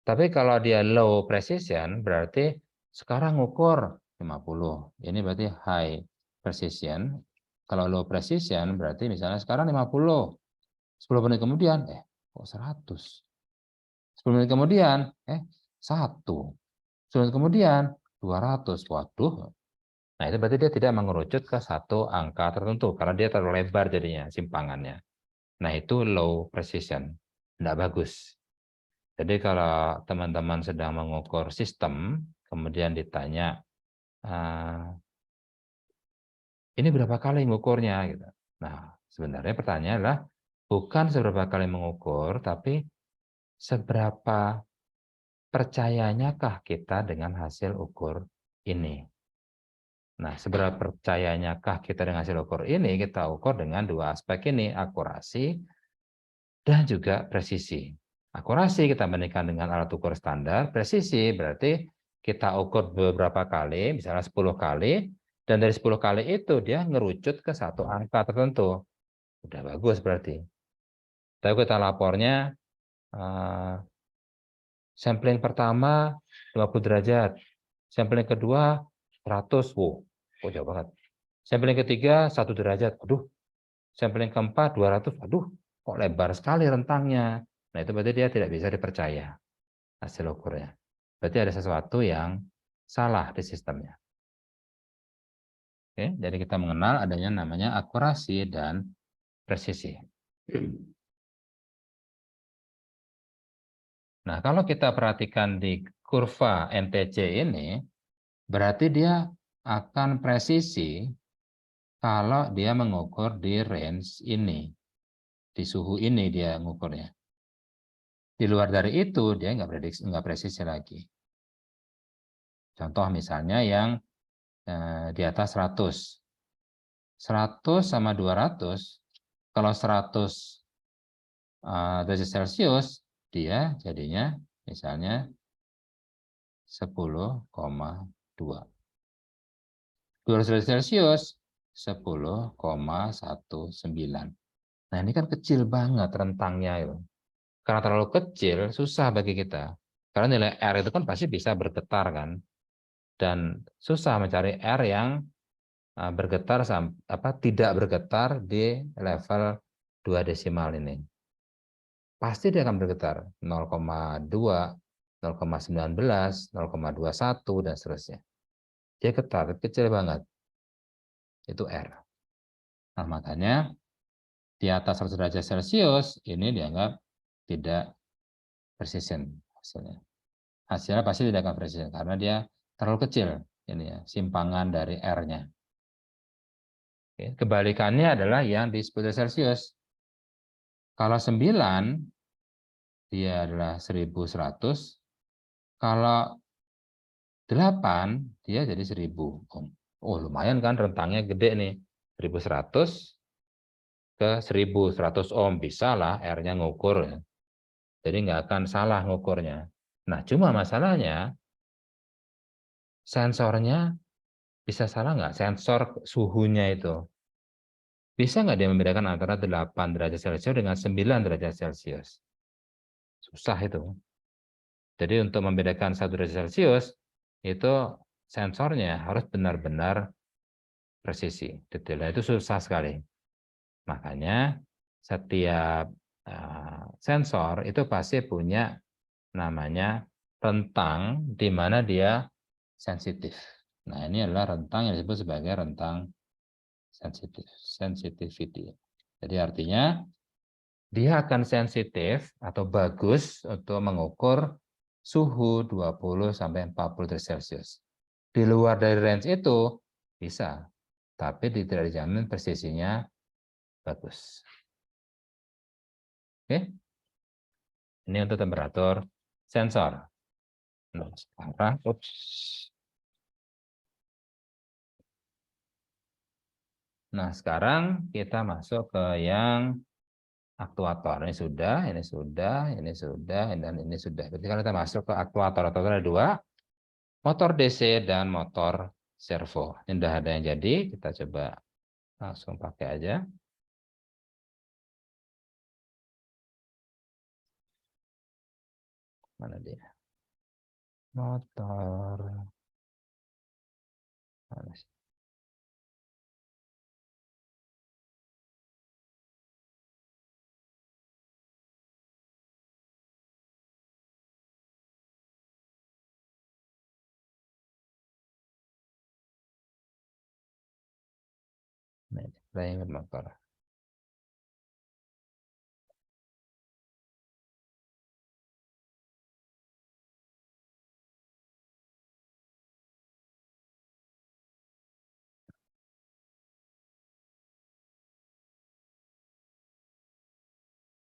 Tapi kalau dia low precision, berarti sekarang ngukur 50. Ini berarti high precision. Kalau low precision, berarti misalnya sekarang 50. 10 menit kemudian, kok 100. 10 menit kemudian, 1. 10 menit kemudian, 200. Waduh. Nah, itu berarti dia tidak mengerucut ke satu angka tertentu, karena dia terlalu lebar jadinya simpangannya. Nah, itu low precision, tidak bagus. Jadi kalau teman-teman sedang mengukur sistem, kemudian ditanya, ini berapa kali mengukurnya? Gitu. Nah, sebenarnya pertanyaannya adalah bukan seberapa kali mengukur, tapi seberapa percayanyakah kita dengan hasil ukur ini. Nah, seberapa percayanyakah kita dengan hasil ukur ini, kita ukur dengan dua aspek ini, akurasi dan juga presisi. Akurasi kita bandingkan dengan alat ukur standar, presisi berarti kita ukur beberapa kali, misalnya 10 kali, dan dari 10 kali itu dia ngerucut ke satu angka tertentu. Udah bagus berarti. Tapi kita lapornya, sampling pertama 50 derajat, sampling kedua 100, wow, kok jauh banget. Sampling ketiga 1 derajat, aduh. Sampling keempat 200, aduh, kok lebar sekali rentangnya. Nah, itu berarti dia tidak bisa dipercaya hasil ukurnya. Berarti ada sesuatu yang salah di sistemnya. Oke, jadi kita mengenal adanya namanya akurasi dan presisi. Nah, kalau kita perhatikan di kurva NTC ini, berarti dia akan presisi kalau dia mengukur di range ini, di suhu ini dia mengukurnya. Di luar dari itu dia nggak presisi lagi. Contoh misalnya yang di atas 100. 100 sama 200, kalau 100 derajat Celcius, dia jadinya misalnya 10,2. 200 derajat Celcius, 10,19. Nah, ini kan kecil banget rentangnya itu. Karena terlalu kecil, susah bagi kita. Karena nilai R itu kan pasti bisa bergetar kan. Dan susah mencari R yang bergetar tidak bergetar di level 2 desimal ini. Pasti dia akan bergetar 0,2, 0,19, 0,21 dan seterusnya. Dia getar, kecil banget. Itu R. Nah, makanya di atas 100 derajat Celcius ini dianggap tidak precision hasilnya. Hasilnya pasti tidak akan precision karena dia terlalu kecil ini ya, simpangan dari R-nya. Kebalikannya adalah yang di 10 derajat Celcius. Kalau 9 dia adalah 1100. Kalau 8 dia jadi 1000 ohm. Oh, lumayan kan rentangnya gede nih. 1100 ke 1100 ohm bisa lah R-nya ngukur ya. Jadi nggak akan salah ngukurnya. Nah, cuma masalahnya sensornya bisa salah nggak? Sensor suhunya itu. Bisa nggak dia membedakan antara 8 derajat Celcius dengan 9 derajat Celcius? Susah itu. Jadi untuk membedakan 1 derajat Celcius, itu sensornya harus benar-benar presisi. Detailnya itu susah sekali. Makanya setiap sensor itu pasti punya namanya rentang di mana dia sensitif. Nah, ini adalah rentang yang disebut sebagai rentang sensitif, sensitivity. Jadi artinya dia akan sensitif atau bagus untuk mengukur suhu 20 sampai 40 derajat Celcius. Di luar dari range itu bisa, tapi tidak dijamin presisinya bagus. Oke. Ini untuk temperatur sensor. Nah, sekarang, Nah, sekarang kita masuk ke yang aktuator. Ini sudah, ini sudah, ini sudah, dan ini sudah. Berarti kalau kita masuk ke aktuator, ada dua, motor DC dan motor servo. Ini sudah ada yang jadi, kita coba langsung pakai aja. Mana dia? Motor. Mana sih? Nah, ini motor.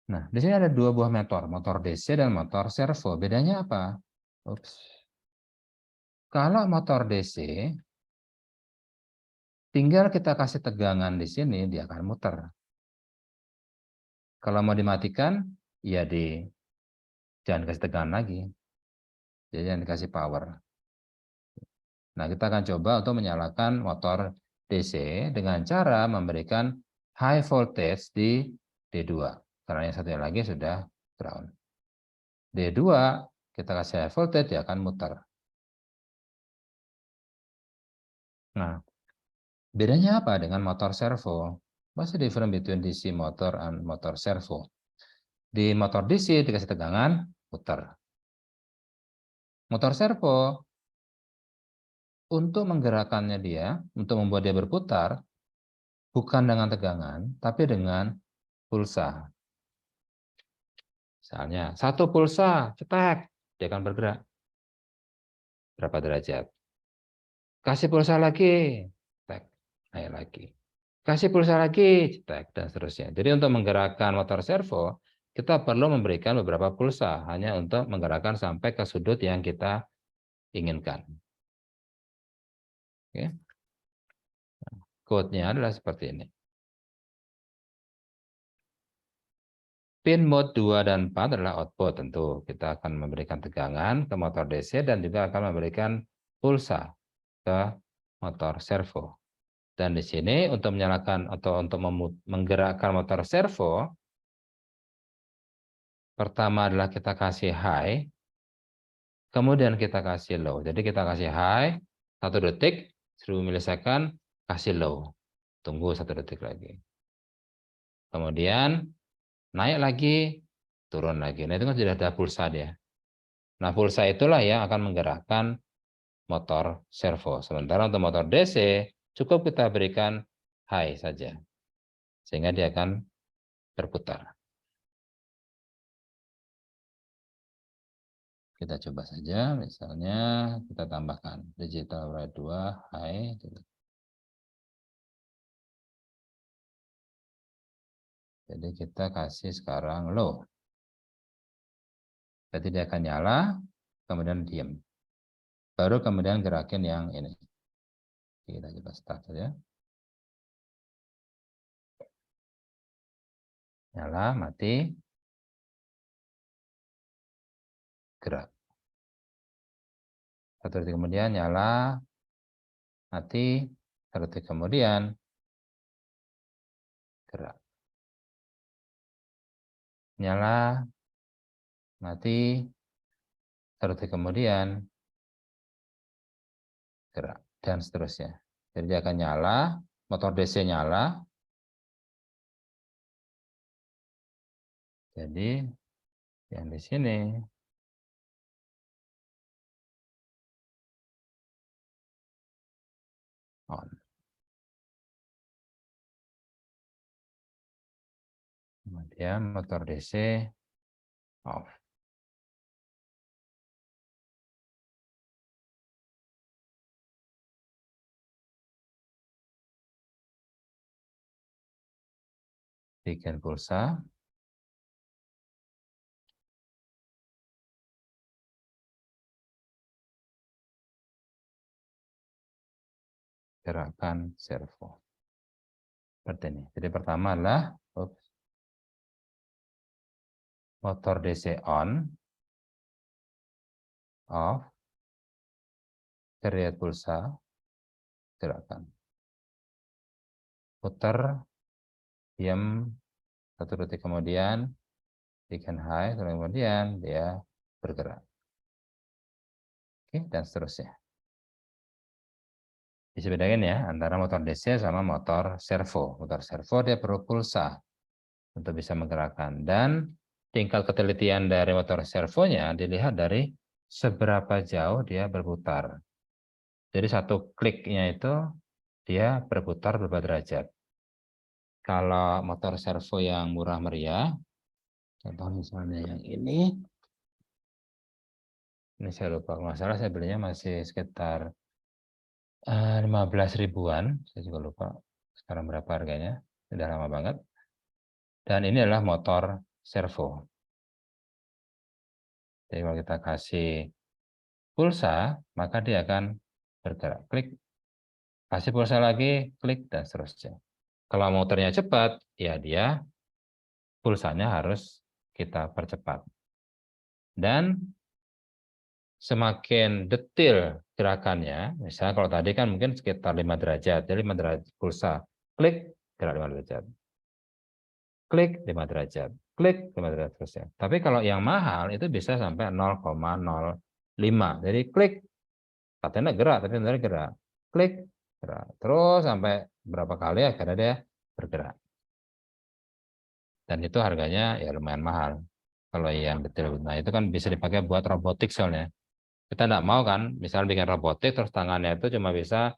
Nah, di sini ada dua buah motor DC dan motor servo. Bedanya apa? Ups. Kalau motor DC, tinggal kita kasih tegangan di sini, dia akan muter. Kalau mau dimatikan, ya jangan kasih tegangan lagi. Jadi jangan dikasih power. Nah, kita akan coba untuk menyalakan motor DC dengan cara memberikan high voltage di D2. Karena yang satunya lagi sudah ground. D2, kita kasih high voltage, dia akan muter. Nah, bedanya apa dengan motor servo? What's the difference between DC motor and motor servo? Di motor DC dikasih tegangan, putar. Motor servo, untuk menggerakkannya dia, untuk membuat dia berputar, bukan dengan tegangan, tapi dengan pulsa. Misalnya, satu pulsa, cetek, dia akan bergerak. Berapa derajat? Kasih pulsa lagi, cetek, naik lagi. Kasih pulsa lagi, cetek, dan seterusnya. Jadi untuk menggerakkan motor servo, kita perlu memberikan beberapa pulsa, hanya untuk menggerakkan sampai ke sudut yang kita inginkan. Oke. Code-nya adalah seperti ini. Pin mode 2 dan 4 adalah output tentu. Kita akan memberikan tegangan ke motor DC dan juga akan memberikan pulsa ke motor servo. Dan di sini untuk menyalakan atau untuk menggerakkan motor servo, pertama adalah kita kasih high, kemudian kita kasih low. Jadi kita kasih high, 1 detik, 1000 milisecond, kasih low. Tunggu 1 detik lagi. Kemudian naik lagi, turun lagi. Nah, itu kan sudah ada pulsa dia. Nah, pulsa itulah yang akan menggerakkan motor servo. Sementara untuk motor DC, cukup kita berikan high saja. Sehingga dia akan berputar. Kita coba saja, misalnya kita tambahkan digital write 2, high. Jadi kita kasih sekarang low. Jadi dia akan nyala, kemudian diam. Baru kemudian gerakin yang ini. Kita coba start saja. Nyala, mati, gerak. 1 detik kemudian nyala, mati, 1 detik kemudian gerak. Nyala, mati, 1 detik kemudian gerak, dan seterusnya. Jadi dia akan nyala, motor DC nyala. Jadi yang di sini on. Kemudian motor DC off. Bikin pulsa. Gerakan servo. Seperti ini. Jadi pertama adalah motor DC on, off, period pulsa, gerakan. Putar, diam, 1 detik kemudian, bikin high, kemudian dia bergerak. Oke, dan seterusnya. Bisa bedain ya antara motor DC sama motor servo. Motor servo dia perlu pulsa untuk bisa menggerakkan. Dan tingkat ketelitian dari motor servonya dilihat dari seberapa jauh dia berputar. Jadi 1 kliknya itu dia berputar berapa derajat. Kalau motor servo yang murah meriah, contoh misalnya yang ini saya lupa, masalah saya belinya masih sekitar 15 ribuan, saya juga lupa sekarang berapa harganya, sudah lama banget. Dan ini adalah motor servo. Jadi kalau kita kasih pulsa, maka dia akan bergerak. Klik, kasih pulsa lagi, klik, dan seterusnya. Kalau motornya cepat, ya dia pulsanya harus kita percepat. Dan semakin detail gerakannya, misalnya kalau tadi kan mungkin sekitar 5 derajat, jadi 5 derajat pulsa, klik, gerak 5 derajat. Klik 5 derajat, klik 5 derajat terusnya. Tapi kalau yang mahal itu bisa sampai 0,05. Jadi klik, katanya gerak, tapi sebenarnya gerak. Klik, gerak. Terus sampai berapa kali akhirnya dia bergerak. Dan itu harganya ya lumayan mahal. Kalau yang detail, nah itu kan bisa dipakai buat robotik soalnya. Kita tidak mau kan, misalnya bikin robotik terus tangannya itu cuma bisa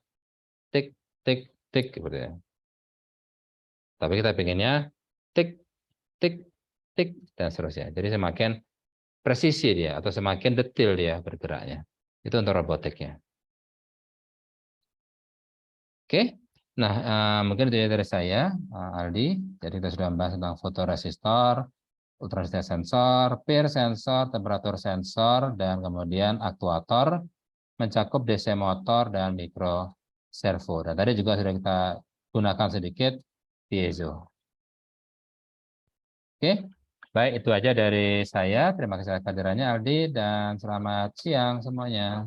tik, tik, tik gitu ya. Tapi kita pinginnya tik, tik, tik, dan seterusnya. Jadi semakin presisi dia atau semakin detail dia bergeraknya. Itu untuk robotiknya. Oke. Nah, mungkin itu dari saya, Aldi. Jadi kita sudah membahas tentang fotoresistor, ultrasound sensor, PIR sensor, temperatur sensor, dan kemudian aktuator, mencakup DC motor dan mikro servo. Dan tadi juga sudah kita gunakan sedikit piezo. Oke, baik itu aja dari saya. Terima kasih atas kehadirannya Aldi dan selamat siang semuanya.